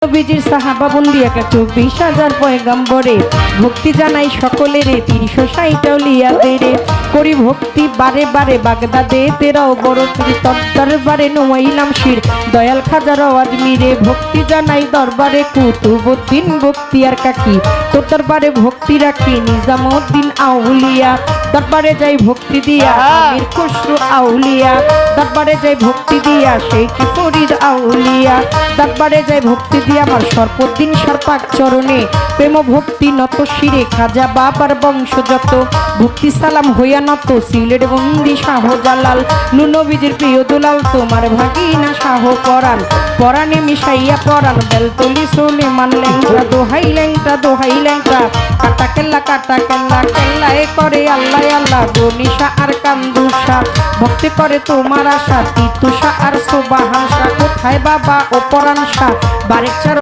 নবীজির সাহাবা বন্দি 24,000 পয়গম্বরে ভক্তি জানাই সকলের 360 আউলিয়াদের করি ভক্তি বারে বারে বাগদাদে তেরাও বড় দরবারে নোয়াইলাম শির দয়াল খাজার আজমিরে ভক্তি জানাই দরবারে কুতুবউদ্দিন বখতিয়ার কাকি তোর দরবারে ভক্তি রাখি নিজামউদ্দিন আউলিয়া দরবারে যাই ভক্তি দিয়া আমির খুসরু আউলিয়া দরবারে যাই ভক্তি দিয়া শেখ ফরিদ আউলিয়া দরবারে যাই ভক্তি দিয়া আমার সর্বদিন সর্পাক চরণে প্রেম ভক্তি নত শিরে খাজা বাবার বংশ যত ভক্তি সালাম হইয়া নত সিলেট বন্দি শাহ জালাল নবীজির প্রিয় দুলাল তোমার ভাগিনা শাহ পরাণ পরাণে মিশাইয়া পরাণ বেলতলি সোনে মান ল্যাংটা দোহাই ল্যাংটা কাটা কেল্লা কেল্লায় করে আল্লাহ আল্লাহ গনিশা আর কান্দুষা ভক্তি করে তোমার আশা তিতুষা আর সোবাহাসা কোথায় বাবা ও পরাণ শাহ বারেক